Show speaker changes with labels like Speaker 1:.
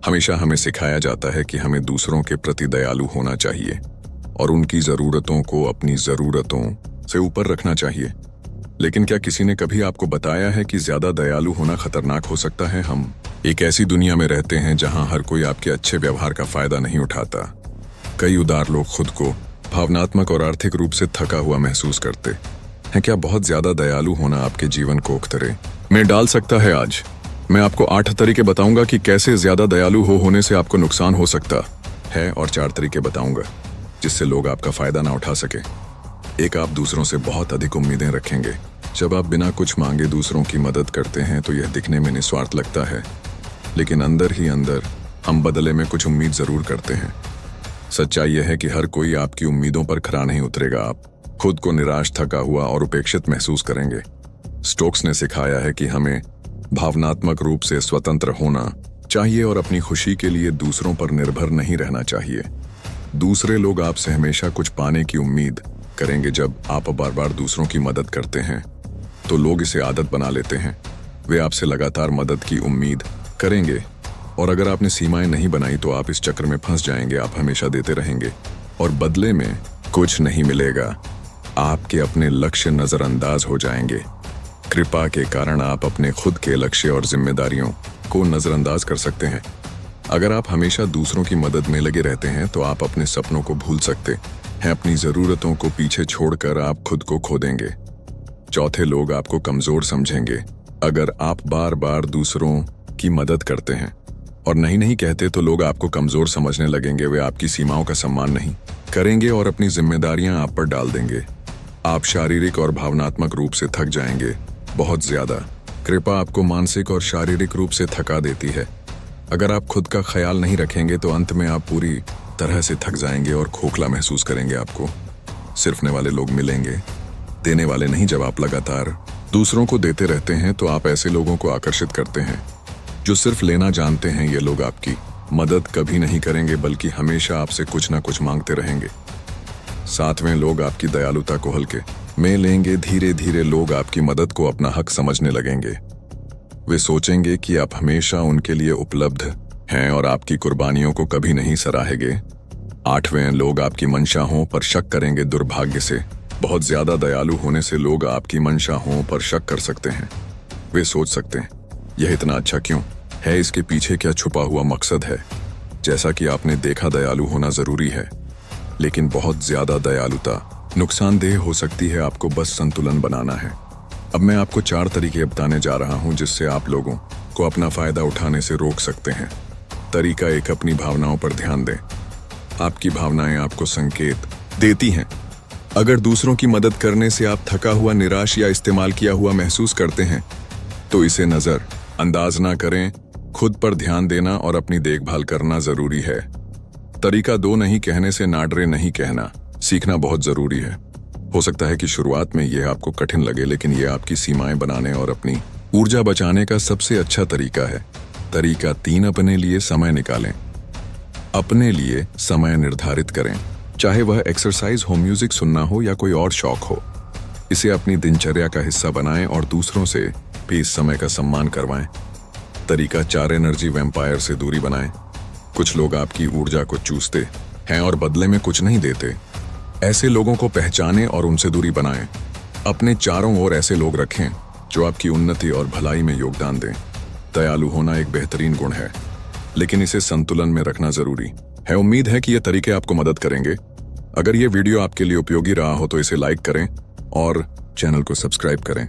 Speaker 1: हमेशा हमें सिखाया जाता है कि हमें दूसरों के प्रति दयालु होना चाहिए और उनकी ज़रूरतों को अपनी ज़रूरतों से ऊपर रखना चाहिए। लेकिन क्या किसी ने कभी आपको बताया है कि ज़्यादा दयालु होना खतरनाक हो सकता है? हम एक ऐसी दुनिया में रहते हैं जहां हर कोई आपके अच्छे व्यवहार का फायदा नहीं उठाता। कई उदार लोग खुद को भावनात्मक और आर्थिक रूप से थका हुआ महसूस करते हैं। क्या बहुत ज़्यादा दयालु होना आपके जीवन को उखतरे में डाल सकता है? आज मैं आपको 8 तरीके बताऊंगा कि कैसे ज़्यादा दयालु होने से आपको नुकसान हो सकता है, और 4 तरीके बताऊंगा जिससे लोग आपका फायदा ना उठा सके। 1, आप दूसरों से बहुत अधिक उम्मीदें रखेंगे। जब आप बिना कुछ मांगे दूसरों की मदद करते हैं तो यह दिखने में निस्वार्थ लगता है, लेकिन अंदर ही अंदर हम बदले में कुछ उम्मीद जरूर करते हैं। सच्चाई यह है कि हर कोई आपकी उम्मीदों पर खरा नहीं उतरेगा। आप खुद को निराश, थका हुआ और उपेक्षित महसूस करेंगे। स्टोक्स ने सिखाया है कि हमें भावनात्मक रूप से स्वतंत्र होना चाहिए और अपनी खुशी के लिए दूसरों पर निर्भर नहीं रहना चाहिए। दूसरे लोग आपसे हमेशा कुछ पाने की उम्मीद करेंगे। जब आप बार बार दूसरों की मदद करते हैं तो लोग इसे आदत बना लेते हैं। वे आपसे लगातार मदद की उम्मीद करेंगे और अगर आपने सीमाएं नहीं बनाई तो आप इस चक्र में फंस जाएंगे। आप हमेशा देते रहेंगे और बदले में कुछ नहीं मिलेगा। आपके अपने लक्ष्य नजरअंदाज हो जाएंगे। कृपा के कारण आप अपने खुद के लक्ष्य और जिम्मेदारियों को नजरअंदाज कर सकते हैं। अगर आप हमेशा दूसरों की मदद में लगे रहते हैं तो आप अपने सपनों को भूल सकते हैं। अपनी जरूरतों को पीछे छोड़कर आप खुद को खो देंगे। 4, लोग आपको कमजोर समझेंगे। अगर आप बार बार दूसरों की मदद करते हैं और नहीं कहते तो लोग आपको कमजोर समझने लगेंगे। वे आपकी सीमाओं का सम्मान नहीं करेंगे और अपनी जिम्मेदारियां आप पर डाल देंगे। आप शारीरिक और भावनात्मक रूप से थक जाएंगे, बहुत ज्यादा। कृपा आपको मानसिक और शारीरिक रूप से थका देती है। अगर आप खुद का ख्याल नहीं रखेंगे तो अंत में आप पूरी तरह से थक जाएंगे और खोखला महसूस करेंगे। आपको सिर्फने वाले लोग मिलेंगे, देने वाले नहीं। जब आप लगातार दूसरों को देते रहते हैं तो आप ऐसे लोगों को आकर्षित करते हैं जो सिर्फ लेना जानते हैं। ये लोग आपकी मदद कभी नहीं करेंगे बल्कि हमेशा आपसे कुछ ना कुछ मांगते रहेंगे। 7, लोग आपकी दयालुता को हल्के में लेंगे। धीरे धीरे लोग आपकी मदद को अपना हक समझने लगेंगे। वे सोचेंगे कि आप हमेशा उनके लिए उपलब्ध हैं और आपकी कुर्बानियों को कभी नहीं सराहेंगे। 8, लोग आपकी मंशाओं पर शक करेंगे। दुर्भाग्य से बहुत ज्यादा दयालु होने से लोग आपकी मंशाओं पर शक कर सकते हैं। वे सोच सकते हैं यह इतना अच्छा क्यों है, इसके पीछे क्या छुपा हुआ मकसद है। जैसा कि आपने देखा, दयालु होना जरूरी है, लेकिन बहुत ज्यादा दयालुता नुकसानदेह हो सकती है। आपको बस संतुलन बनाना है। अब मैं आपको 4 तरीके बताने जा रहा हूं जिससे आप लोगों को अपना फायदा उठाने से रोक सकते हैं। तरीका 1, अपनी भावनाओं पर ध्यान दें। आपकी भावनाएं आपको संकेत देती हैं। अगर दूसरों की मदद करने से आप थका हुआ, निराश या इस्तेमाल किया हुआ महसूस करते हैं तो इसे नजर अंदाज ना करें। खुद पर ध्यान देना और अपनी देखभाल करना जरूरी है। तरीका 2, नहीं कहने से ना डरे। नहीं कहना सीखना बहुत जरूरी है। हो सकता है कि शुरुआत में यह आपको कठिन लगे, लेकिन यह आपकी सीमाएं बनाने और अपनी ऊर्जा बचाने का सबसे अच्छा तरीका है। तरीका 3, अपने लिए समय निकालें। अपने लिए समय निर्धारित करें, चाहे वह एक्सरसाइज हो, म्यूजिक सुनना हो या कोई और शौक हो। इसे अपनी दिनचर्या का हिस्सा बनाएं और दूसरों से भी इस समय का सम्मान करवाएं। तरीका 4, एनर्जी वैम्पायर से दूरी बनाएं। कुछ लोग आपकी ऊर्जा को चूसते हैं और बदले में कुछ नहीं देते। ऐसे लोगों को पहचानें और उनसे दूरी बनाएं। अपने चारों ओर ऐसे लोग रखें जो आपकी उन्नति और भलाई में योगदान दें। दयालु होना एक बेहतरीन गुण है, लेकिन इसे संतुलन में रखना जरूरी है। उम्मीद है कि ये तरीके आपको मदद करेंगे। अगर ये वीडियो आपके लिए उपयोगी रहा हो तो इसे लाइक करें और चैनल को सब्सक्राइब करें।